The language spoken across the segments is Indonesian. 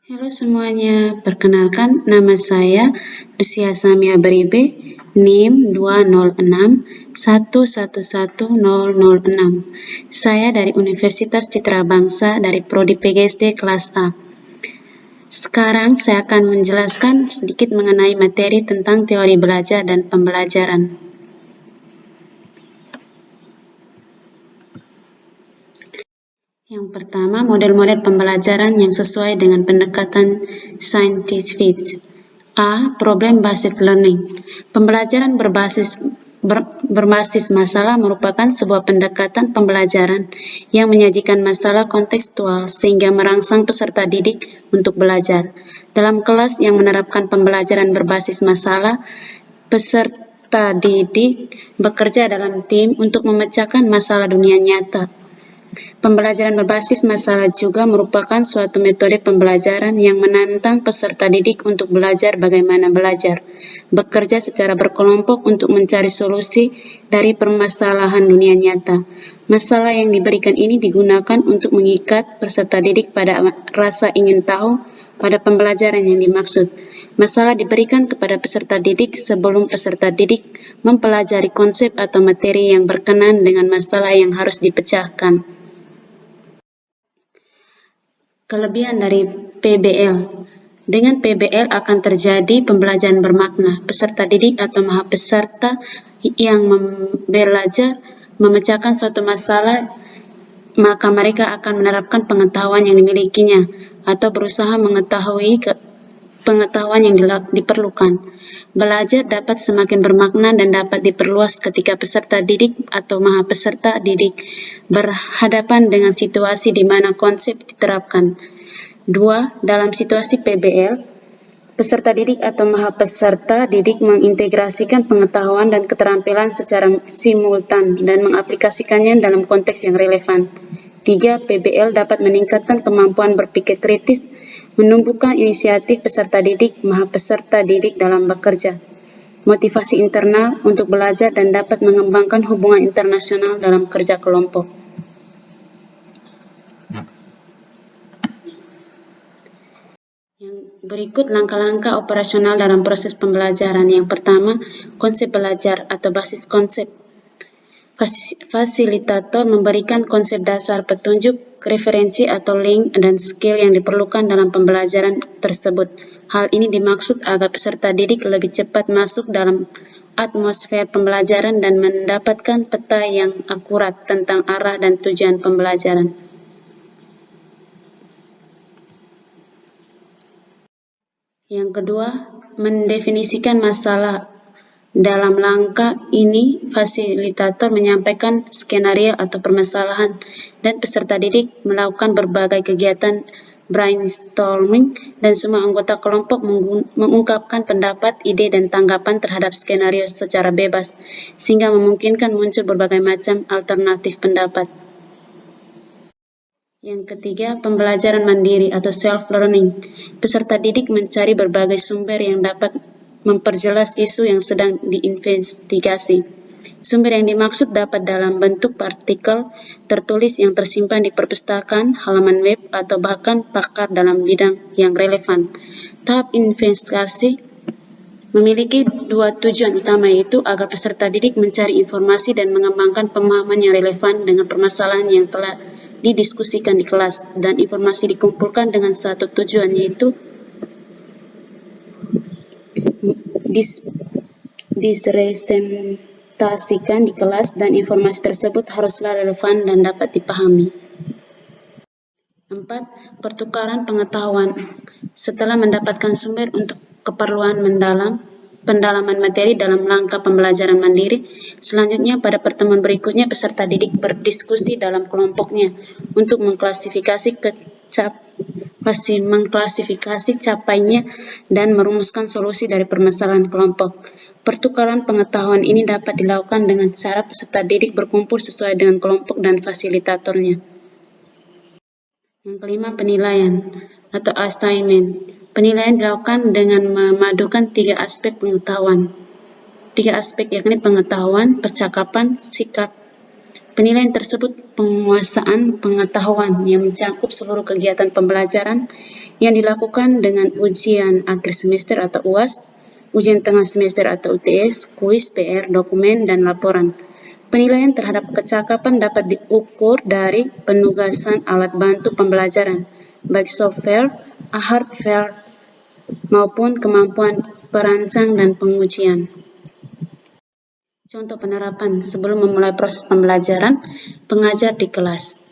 Halo semuanya, perkenalkan nama saya Lucia Samia Beribe, NIM 206111006. Saya dari Universitas Citra Bangsa dari Prodi PGSD kelas A. Sekarang saya akan menjelaskan sedikit mengenai materi tentang teori belajar dan pembelajaran. Yang pertama, model-model pembelajaran yang sesuai dengan pendekatan saintifik. A. Problem-based learning. Pembelajaran berbasis masalah merupakan sebuah pendekatan pembelajaran yang menyajikan masalah kontekstual sehingga merangsang peserta didik untuk belajar. Dalam kelas yang menerapkan pembelajaran berbasis masalah, peserta didik bekerja dalam tim untuk memecahkan masalah dunia nyata. Pembelajaran berbasis masalah juga merupakan suatu metode pembelajaran yang menantang peserta didik untuk belajar bagaimana belajar, bekerja secara berkelompok untuk mencari solusi dari permasalahan dunia nyata. Masalah yang diberikan ini digunakan untuk mengikat peserta didik pada rasa ingin tahu pada pembelajaran yang dimaksud. Masalah diberikan kepada peserta didik sebelum peserta didik mempelajari konsep atau materi yang berkenan dengan masalah yang harus dipecahkan. Kelebihan dari PBL. Dengan PBL akan terjadi pembelajaran bermakna. Peserta didik atau maha peserta yang belajar memecahkan suatu masalah, maka mereka akan menerapkan pengetahuan yang dimilikinya atau berusaha mengetahui pengetahuan yang diperlukan. Belajar dapat semakin bermakna dan dapat diperluas ketika peserta didik atau maha peserta didik berhadapan dengan situasi di mana konsep diterapkan. 2. Dalam situasi PBL, peserta didik atau maha peserta didik mengintegrasikan pengetahuan dan keterampilan secara simultan dan mengaplikasikannya dalam konteks yang relevan. 3. PBL dapat meningkatkan kemampuan berpikir kritis, menumbuhkan inisiatif peserta didik, maha peserta didik dalam bekerja, motivasi internal untuk belajar dan dapat mengembangkan hubungan internasional dalam kerja kelompok. Yang berikut langkah-langkah operasional dalam proses pembelajaran. Yang pertama, konsep belajar atau basis konsep. Fasilitator memberikan konsep dasar, petunjuk, referensi atau link, dan skill yang diperlukan dalam pembelajaran tersebut. Hal ini dimaksud agar peserta didik lebih cepat masuk dalam atmosfer pembelajaran dan mendapatkan peta yang akurat tentang arah dan tujuan pembelajaran. Yang kedua, mendefinisikan masalah. Dalam langkah ini, fasilitator menyampaikan skenario atau permasalahan, dan peserta didik melakukan berbagai kegiatan brainstorming, dan semua anggota kelompok mengungkapkan pendapat, ide, dan tanggapan terhadap skenario secara bebas, sehingga memungkinkan muncul berbagai macam alternatif pendapat. Yang ketiga, pembelajaran mandiri atau self-learning. Peserta didik mencari berbagai sumber yang dapat memperjelas isu yang sedang diinvestigasi. Sumber yang dimaksud dapat dalam bentuk artikel tertulis yang tersimpan di perpustakaan, halaman web, atau bahkan pakar dalam bidang yang relevan. Tahap investigasi memiliki dua tujuan utama, yaitu agar peserta didik mencari informasi dan mengembangkan pemahaman yang relevan dengan permasalahan yang telah didiskusikan di kelas, dan informasi dikumpulkan dengan satu tujuan, yaitu direpresentasikan di kelas, dan informasi tersebut haruslah relevan dan dapat dipahami. 4. Pertukaran pengetahuan. Setelah mendapatkan sumber untuk keperluan pendalaman materi dalam langkah pembelajaran mandiri, selanjutnya pada pertemuan berikutnya peserta didik berdiskusi dalam kelompoknya untuk mengklasifikasi capaiannya dan merumuskan solusi dari permasalahan kelompok. Pertukaran pengetahuan ini dapat dilakukan dengan cara peserta didik berkumpul sesuai dengan kelompok dan fasilitatornya. Yang kelima, penilaian atau assignment. Penilaian dilakukan dengan memadukan tiga aspek pengetahuan. Tiga aspek yakni pengetahuan, percakapan, sikap, Penilaian tersebut penguasaan pengetahuan yang mencakup seluruh kegiatan pembelajaran yang dilakukan dengan ujian akhir semester atau UAS, ujian tengah semester atau UTS, kuis, PR, dokumen, dan laporan. Penilaian terhadap kecakapan dapat diukur dari penugasan alat bantu pembelajaran, baik software, hardware, maupun kemampuan perancang dan pengujian. Contoh penerapan sebelum memulai proses pembelajaran, pengajar di kelas.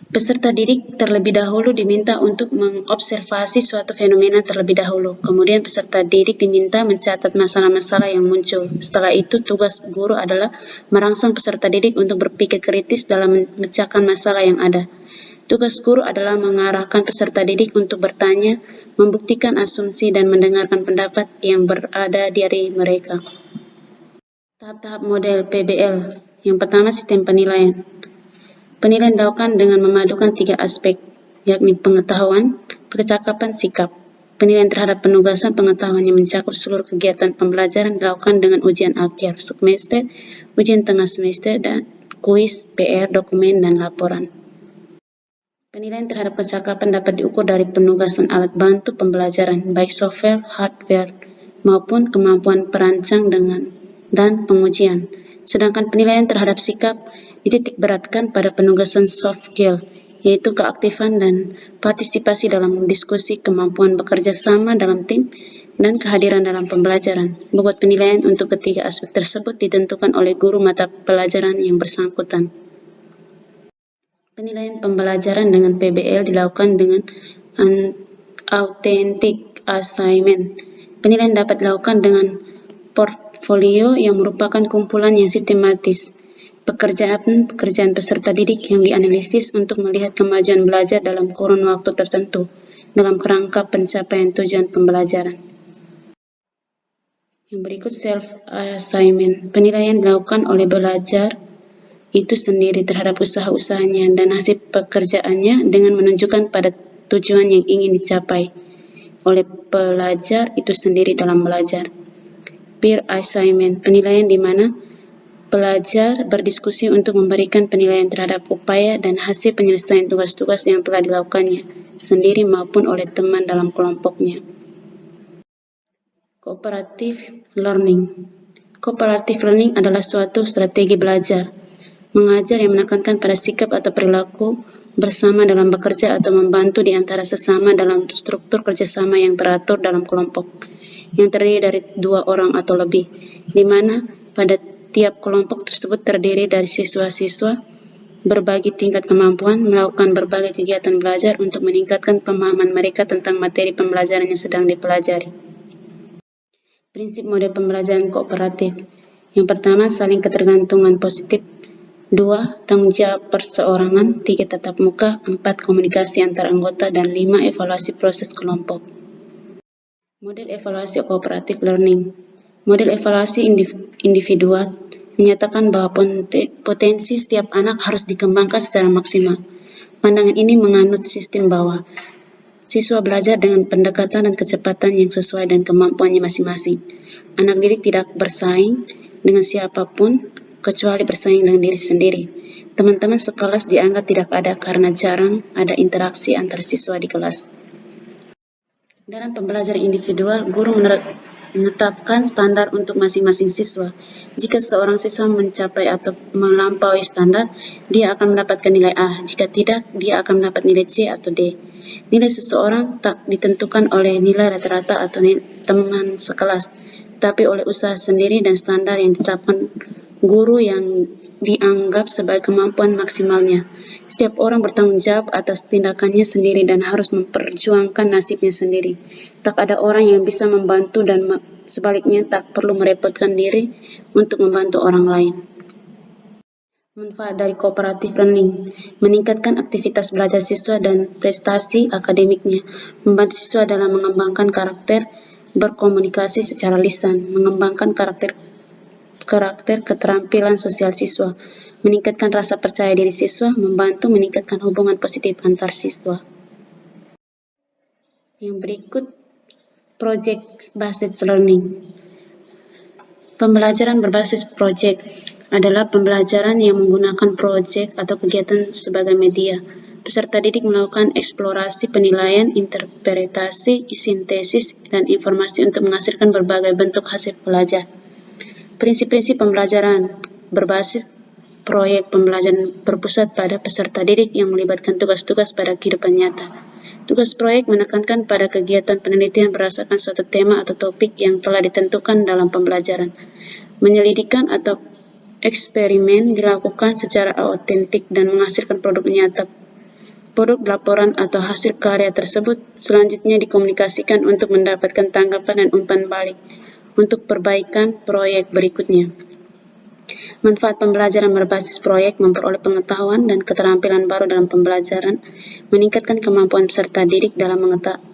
Peserta didik terlebih dahulu diminta untuk mengobservasi suatu fenomena terlebih dahulu. Kemudian peserta didik diminta mencatat masalah-masalah yang muncul. Setelah itu, tugas guru adalah merangsang peserta didik untuk berpikir kritis dalam memecahkan masalah yang ada. Tugas guru adalah mengarahkan peserta didik untuk bertanya, membuktikan asumsi, dan mendengarkan pendapat yang berada dari mereka. Tahap-tahap model PBL. Yang pertama, sistem penilaian. Penilaian dilakukan dengan memadukan 3 aspek, yakni pengetahuan, kecakapan, sikap. Penilaian terhadap penugasan pengetahuan yang mencakup seluruh kegiatan pembelajaran dilakukan dengan ujian akhir semester, ujian tengah semester, dan kuis, PR, dokumen, dan laporan. Penilaian terhadap kecakapan dapat diukur dari penugasan alat bantu pembelajaran, baik software, hardware, maupun kemampuan perancang dan pengujian. Sedangkan penilaian terhadap sikap dititik beratkan pada penugasan soft skill, yaitu keaktifan dan partisipasi dalam diskusi, kemampuan bekerja sama dalam tim, dan kehadiran dalam pembelajaran. Bobot penilaian untuk ketiga aspek tersebut ditentukan oleh guru mata pelajaran yang bersangkutan. Penilaian pembelajaran dengan PBL dilakukan dengan authentic assignment. Penilaian dapat dilakukan dengan portfolio yang merupakan kumpulan yang sistematis, pekerjaan peserta didik yang dianalisis untuk melihat kemajuan belajar dalam kurun waktu tertentu dalam kerangka pencapaian tujuan pembelajaran. Yang berikut self-assignment. Penilaian dilakukan oleh belajar itu sendiri terhadap usaha-usahanya dan hasil pekerjaannya dengan menunjukkan pada tujuan yang ingin dicapai oleh pelajar itu sendiri dalam belajar. Peer assignment, penilaian di mana pelajar berdiskusi untuk memberikan penilaian terhadap upaya dan hasil penyelesaian tugas-tugas yang telah dilakukannya sendiri maupun oleh teman dalam kelompoknya. Cooperative learning. Cooperative learning adalah suatu strategi belajar mengajar yang menekankan pada sikap atau perilaku bersama dalam bekerja atau membantu di antara sesama dalam struktur kerjasama yang teratur dalam kelompok yang terdiri dari 2 orang atau lebih, di mana pada tiap kelompok tersebut terdiri dari siswa-siswa berbagi tingkat kemampuan melakukan berbagai kegiatan belajar untuk meningkatkan pemahaman mereka tentang materi pembelajaran yang sedang dipelajari. Prinsip model pembelajaran kooperatif. Yang pertama, saling ketergantungan positif. 2. Tanggung jawab perseorangan. 3. Tatap muka. 4. Komunikasi antar anggota. Dan 5. Evaluasi proses kelompok. Model evaluasi kooperatif learning. Model evaluasi individual menyatakan bahwa potensi setiap anak harus dikembangkan secara maksimal. Pandangan ini menganut sistem bahwa siswa belajar dengan pendekatan dan kecepatan yang sesuai dengan kemampuannya masing-masing. Anak didik tidak bersaing dengan siapapun kecuali bersaing dengan diri sendiri. Teman-teman sekelas dianggap tidak ada karena jarang ada interaksi antar siswa di kelas. Dalam pembelajaran individual, guru menetapkan standar untuk masing-masing siswa. Jika seorang siswa mencapai atau melampaui standar, dia akan mendapatkan nilai A. Jika tidak, dia akan mendapat nilai C atau D. Nilai seseorang tak ditentukan oleh nilai rata-rata atau teman sekelas, tapi oleh usaha sendiri dan standar yang ditetapkan guru yang dianggap sebagai kemampuan maksimalnya. Setiap orang bertanggung jawab atas tindakannya sendiri dan harus memperjuangkan nasibnya sendiri. Tak ada orang yang bisa membantu dan sebaliknya tak perlu merepotkan diri untuk membantu orang lain. Manfaat dari cooperative learning, meningkatkan aktivitas belajar siswa dan prestasi akademiknya, membantu siswa dalam mengembangkan karakter berkomunikasi secara lisan, mengembangkan karakter keterampilan sosial siswa, meningkatkan rasa percaya diri siswa, membantu meningkatkan hubungan positif antar siswa. Yang berikut, project based learning. Pembelajaran berbasis project adalah pembelajaran yang menggunakan proyek atau kegiatan sebagai media. Peserta didik melakukan eksplorasi, penilaian, interpretasi, sintesis, dan informasi untuk menghasilkan berbagai bentuk hasil belajar. Prinsip-prinsip pembelajaran berbasis proyek pembelajaran berpusat pada peserta didik yang melibatkan tugas-tugas pada kehidupan nyata. Tugas proyek menekankan pada kegiatan penelitian berdasarkan suatu tema atau topik yang telah ditentukan dalam pembelajaran. Menyelidikkan atau eksperimen dilakukan secara autentik dan menghasilkan produk nyata. Produk laporan atau hasil karya tersebut selanjutnya dikomunikasikan untuk mendapatkan tanggapan dan umpan balik untuk perbaikan proyek berikutnya. Manfaat pembelajaran berbasis proyek memperoleh pengetahuan dan keterampilan baru dalam pembelajaran, meningkatkan kemampuan peserta didik dalam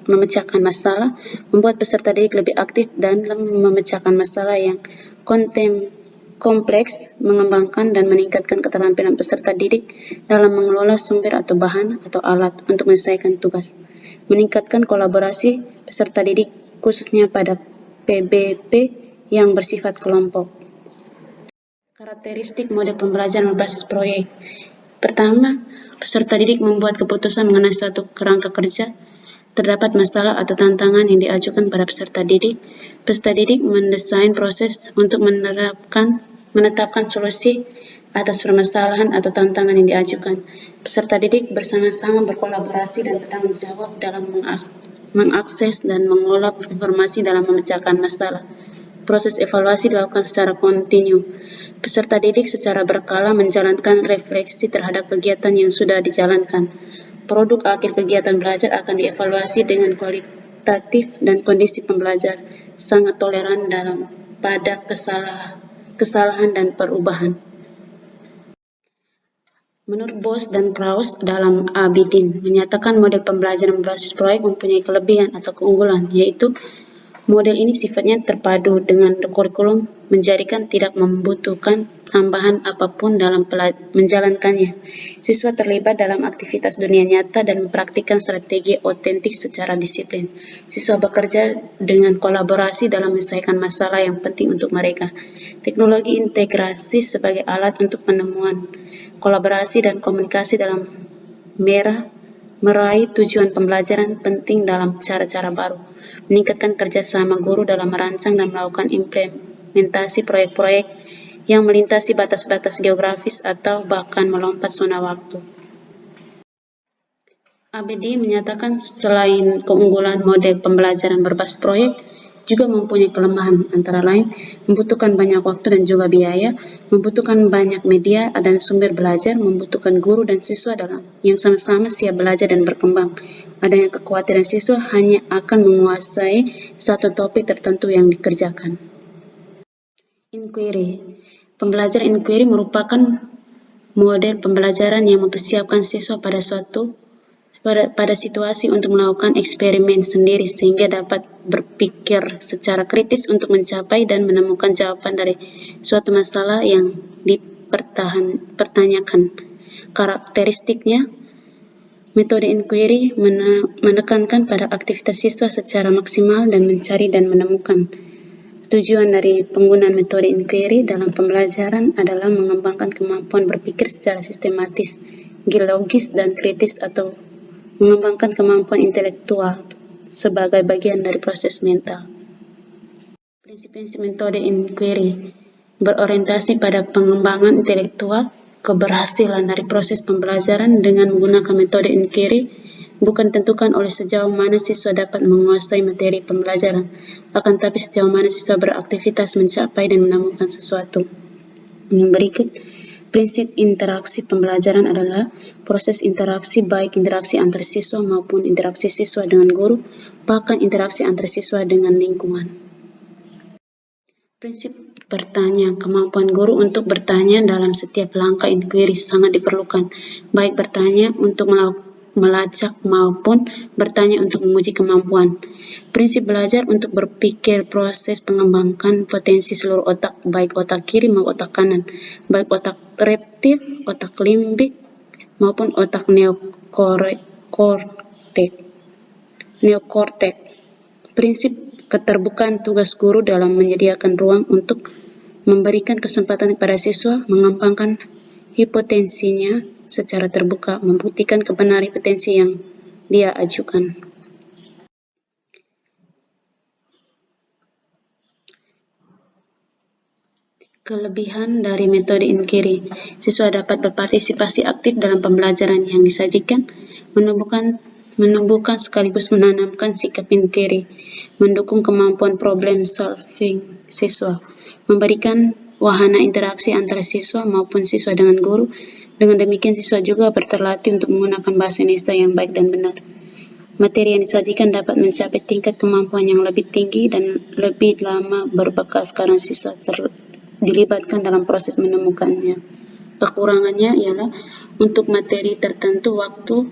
memecahkan masalah, membuat peserta didik lebih aktif dalam memecahkan masalah yang kompleks, mengembangkan dan meningkatkan keterampilan peserta didik dalam mengelola sumber atau bahan atau alat untuk menyelesaikan tugas, meningkatkan kolaborasi peserta didik khususnya pada PBB yang bersifat kelompok. Karakteristik model pembelajaran berbasis proyek. Pertama, peserta didik membuat keputusan mengenai suatu kerangka kerja. Terdapat masalah atau tantangan yang diajukan pada peserta didik. Peserta didik mendesain proses untuk menetapkan solusi atas permasalahan atau tantangan yang diajukan. Peserta didik bersama-sama berkolaborasi dan bertanggung jawab dalam mengakses dan mengolah informasi dalam memecahkan masalah. Proses evaluasi dilakukan secara kontinu. Peserta didik secara berkala menjalankan refleksi terhadap kegiatan yang sudah dijalankan. Produk akhir kegiatan belajar akan dievaluasi dengan kualitatif dan kondisi pembelajar sangat toleran pada kesalahan dan perubahan. Menurut Bos dan Kraus dalam Abidin, menyatakan model pembelajaran berbasis proyek mempunyai kelebihan atau keunggulan, yaitu model ini sifatnya terpadu dengan kurikulum, menjadikan tidak membutuhkan tambahan apapun dalam menjalankannya. Siswa terlibat dalam aktivitas dunia nyata dan mempraktikkan strategi otentik secara disiplin. Siswa bekerja dengan kolaborasi dalam menyelesaikan masalah yang penting untuk mereka. Teknologi integrasi sebagai alat untuk penemuan, kolaborasi dan komunikasi dalam meraih tujuan pembelajaran penting dalam cara-cara baru, meningkatkan kerjasama guru dalam merancang dan melakukan implementasi proyek-proyek yang melintasi batas-batas geografis atau bahkan melompat zona waktu. ABD menyatakan selain keunggulan model pembelajaran berbasis proyek, juga mempunyai kelemahan, antara lain membutuhkan banyak waktu dan juga biaya, membutuhkan banyak media dan sumber belajar, membutuhkan guru dan siswa yang sama-sama siap belajar dan berkembang. Adanya kekhawatiran siswa hanya akan menguasai satu topik tertentu yang dikerjakan. Inquiry. Pembelajaran inquiry merupakan model pembelajaran yang mempersiapkan siswa pada situasi untuk melakukan eksperimen sendiri sehingga dapat berpikir secara kritis untuk mencapai dan menemukan jawaban dari suatu masalah yang dipertanyakan. Karakteristiknya, metode inquiry menekankan pada aktivitas siswa secara maksimal dan mencari dan menemukan. Tujuan dari penggunaan metode inquiry dalam pembelajaran adalah mengembangkan kemampuan berpikir secara sistematis, logis, dan kritis atau mengembangkan kemampuan intelektual sebagai bagian dari proses mental. Prinsip-prinsip metode inquiry berorientasi pada pengembangan intelektual. Keberhasilan dari proses pembelajaran dengan menggunakan metode inquiry bukan ditentukan oleh sejauh mana siswa dapat menguasai materi pembelajaran, akan tetapi sejauh mana siswa beraktivitas mencapai dan menemukan sesuatu. Yang berikut, prinsip interaksi pembelajaran adalah proses interaksi, baik interaksi antar siswa maupun interaksi siswa dengan guru, bahkan interaksi antar siswa dengan lingkungan. Prinsip bertanya. Kemampuan guru untuk bertanya dalam setiap langkah inquiry sangat diperlukan, baik bertanya untuk melacak maupun bertanya untuk menguji kemampuan. Prinsip belajar untuk berpikir, proses pengembangan potensi seluruh otak, baik otak kiri maupun otak kanan, baik otak reptil, otak limbik, maupun otak neokortek. Prinsip keterbukaan tugas guru dalam menyediakan ruang untuk memberikan kesempatan kepada siswa mengembangkan hipotensinya secara terbuka, membuktikan kebenaran hipotensi yang dia ajukan. Kelebihan dari metode inquiry, siswa dapat berpartisipasi aktif dalam pembelajaran yang disajikan, menumbuhkan sekaligus menanamkan sikap inquiry, mendukung kemampuan problem solving siswa, memberikan wahana interaksi antara siswa maupun siswa dengan guru. Dengan demikian siswa juga terlatih untuk menggunakan bahasa Indonesia yang baik dan benar. Materi yang disajikan dapat mencapai tingkat kemampuan yang lebih tinggi dan lebih lama berbekas karena siswa dilibatkan dalam proses menemukannya. Kekurangannya ialah untuk materi tertentu waktu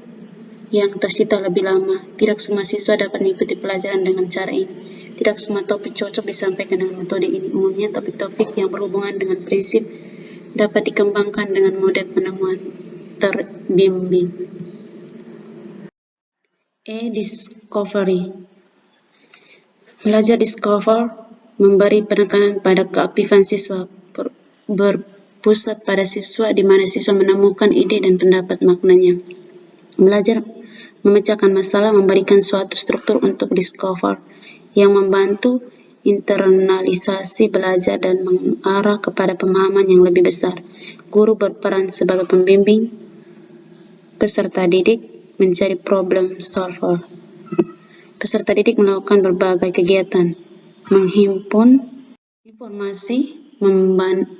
yang tersita lebih lama. Tidak semua siswa dapat mengikuti pelajaran dengan cara ini. Tidak semua topik cocok disampaikan dengan metode ini. Umumnya topik-topik yang berhubungan dengan prinsip dapat dikembangkan dengan model penemuan terbimbing. Discovery. Belajar discover memberi penekanan pada keaktifan siswa, berpusat pada siswa di mana siswa menemukan ide dan pendapat maknanya. Belajar memecahkan masalah memberikan suatu struktur untuk discover yang membantu internalisasi belajar dan mengarah kepada pemahaman yang lebih besar. Guru berperan sebagai pembimbing peserta didik mencari problem solver. Peserta didik melakukan berbagai kegiatan, menghimpun informasi,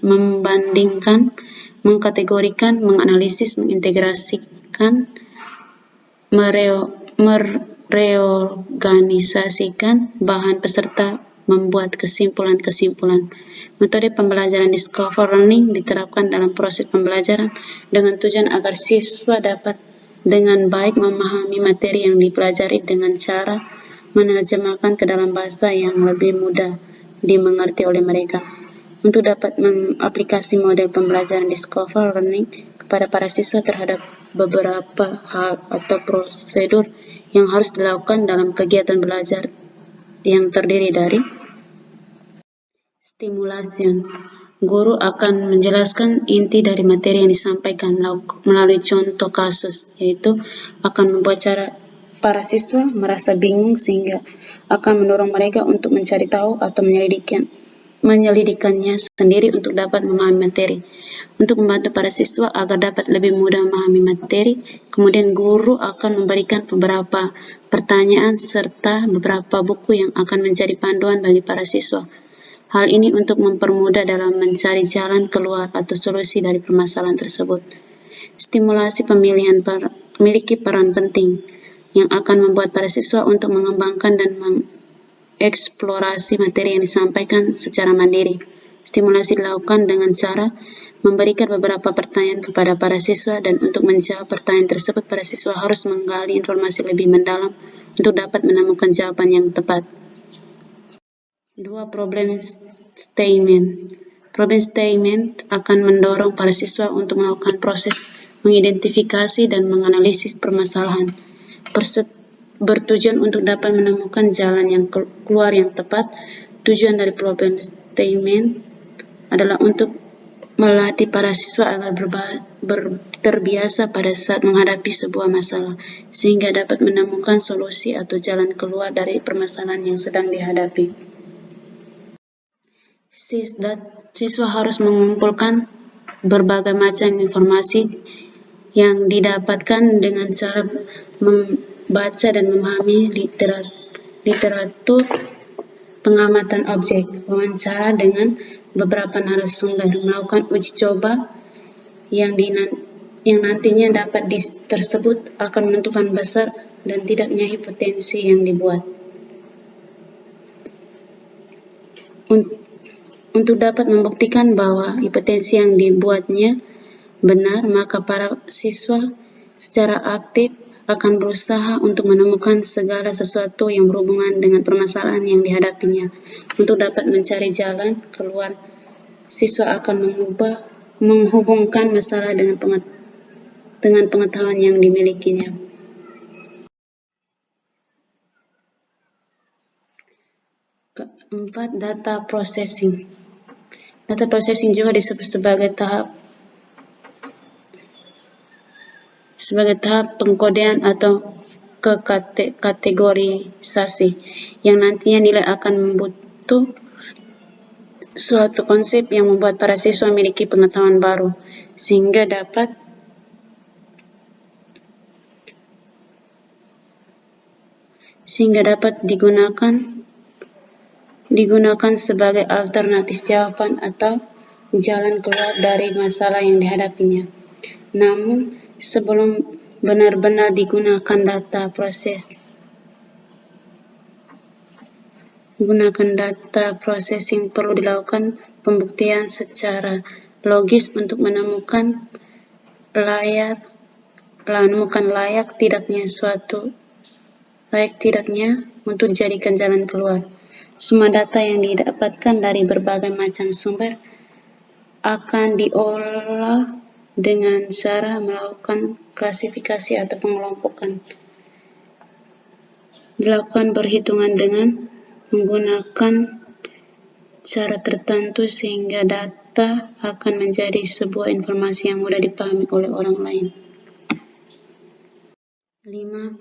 membandingkan, mengkategorikan, menganalisis, mengintegrasikan, mereorganisasikan bahan peserta, membuat kesimpulan-kesimpulan. Metode pembelajaran discover learning diterapkan dalam proses pembelajaran dengan tujuan agar siswa dapat dengan baik memahami materi yang dipelajari dengan cara menerjemahkan ke dalam bahasa yang lebih mudah dimengerti oleh mereka. Untuk dapat mengaplikasi model pembelajaran discover learning kepada para siswa terhadap beberapa hal atau prosedur yang harus dilakukan dalam kegiatan belajar yang terdiri dari stimulasi. Guru akan menjelaskan inti dari materi yang disampaikan melalui contoh kasus, yaitu akan membuat para siswa merasa bingung sehingga akan mendorong mereka untuk mencari tahu atau menyelidikkannya sendiri untuk dapat memahami materi. Untuk membantu para siswa agar dapat lebih mudah memahami materi, kemudian guru akan memberikan beberapa pertanyaan serta beberapa buku yang akan menjadi panduan bagi para siswa. Hal ini untuk mempermudah dalam mencari jalan keluar atau solusi dari permasalahan tersebut. Stimulasi pemilihan memiliki peran penting yang akan membuat para siswa untuk mengembangkan dan mengeksplorasi materi yang disampaikan secara mandiri. Stimulasi dilakukan dengan cara memberikan beberapa pertanyaan kepada para siswa, dan untuk menjawab pertanyaan tersebut para siswa harus menggali informasi lebih mendalam untuk dapat menemukan jawaban yang tepat. 2. Problem statement. Problem statement akan mendorong para siswa untuk melakukan proses mengidentifikasi dan menganalisis permasalahan, bertujuan untuk dapat menemukan jalan yang keluar yang tepat. Tujuan dari problem statement adalah untuk melatih para siswa agar terbiasa pada saat menghadapi sebuah masalah, sehingga dapat menemukan solusi atau jalan keluar dari permasalahan yang sedang dihadapi. Siswa harus mengumpulkan berbagai macam informasi yang didapatkan dengan cara membaca dan memahami literatur, pengamatan objek, wawancara dengan beberapa narasumber, melakukan uji coba yang nantinya dapat tersebut akan menentukan besar dan tidaknya hipotensi yang dibuat. Untuk dapat membuktikan bahwa hipotensi yang dibuatnya benar, maka para siswa secara aktif akan berusaha untuk menemukan segala sesuatu yang berhubungan dengan permasalahan yang dihadapinya. Untuk dapat mencari jalan keluar, siswa akan menghubungkan masalah dengan pengetahuan yang dimilikinya. 4. Data processing. Data processing juga disebut sebagai tahap pengkodean atau kategorisasi, yang nantinya nilai akan membentuk suatu konsep yang membuat para siswa memiliki pengetahuan baru, sehingga dapat digunakan sebagai alternatif jawaban atau jalan keluar dari masalah yang dihadapinya. Namun, sebelum benar-benar digunakan data processing perlu dilakukan pembuktian secara logis untuk menemukan layak tidaknya untuk dijadikan jalan keluar. Semua data yang didapatkan dari berbagai macam sumber akan diolah dengan cara melakukan klasifikasi atau pengelompokan. Dilakukan perhitungan dengan menggunakan cara tertentu sehingga data akan menjadi sebuah informasi yang mudah dipahami oleh orang lain. 5.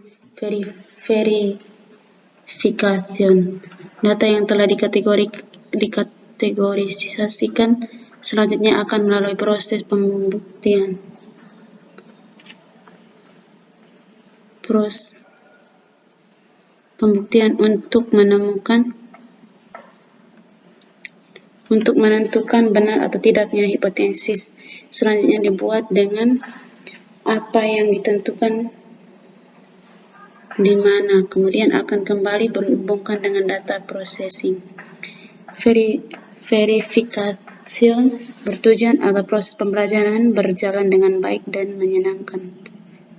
Verification. Data yang telah dikategorisasikan selanjutnya akan melalui proses pembuktian. Untuk menentukan benar atau tidaknya hipotesis selanjutnya dibuat dengan apa yang ditentukan di mana, kemudian akan kembali berhubungkan dengan data processing. Verification bertujuan agar proses pembelajaran berjalan dengan baik dan menyenangkan,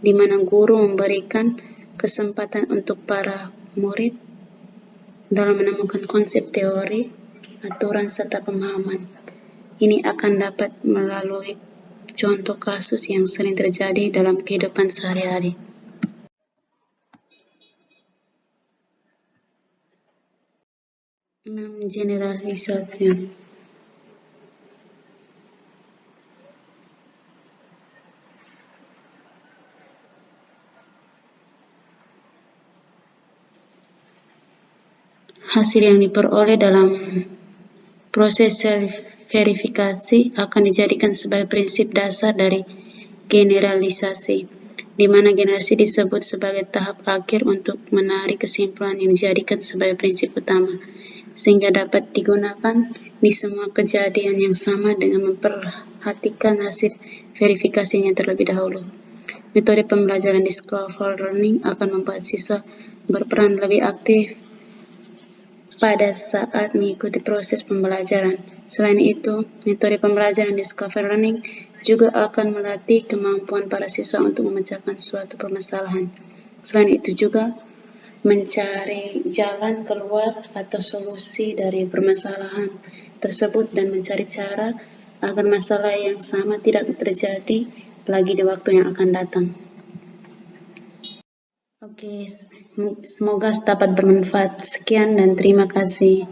di mana guru memberikan kesempatan untuk para murid dalam menemukan konsep teori, aturan, serta pemahaman. Ini akan dapat melalui contoh kasus yang sering terjadi dalam kehidupan sehari-hari. Generalisasi. Hasil yang diperoleh dalam proses verifikasi akan dijadikan sebagai prinsip dasar dari generalisasi, di mana generalisasi disebut sebagai tahap akhir untuk menarik kesimpulan yang dijadikan sebagai prinsip utama, sehingga dapat digunakan di semua kejadian yang sama dengan memperhatikan hasil verifikasinya terlebih dahulu. Metode pembelajaran di scaffold learning akan membuat siswa berperan lebih aktif pada saat mengikuti proses pembelajaran. Selain itu, metode pembelajaran di scaffold learning juga akan melatih kemampuan para siswa untuk memecahkan suatu permasalahan. Selain itu juga mencari jalan keluar atau solusi dari permasalahan tersebut dan mencari cara agar masalah yang sama tidak terjadi lagi di waktu yang akan datang. Oke, semoga dapat bermanfaat. Sekian dan terima kasih.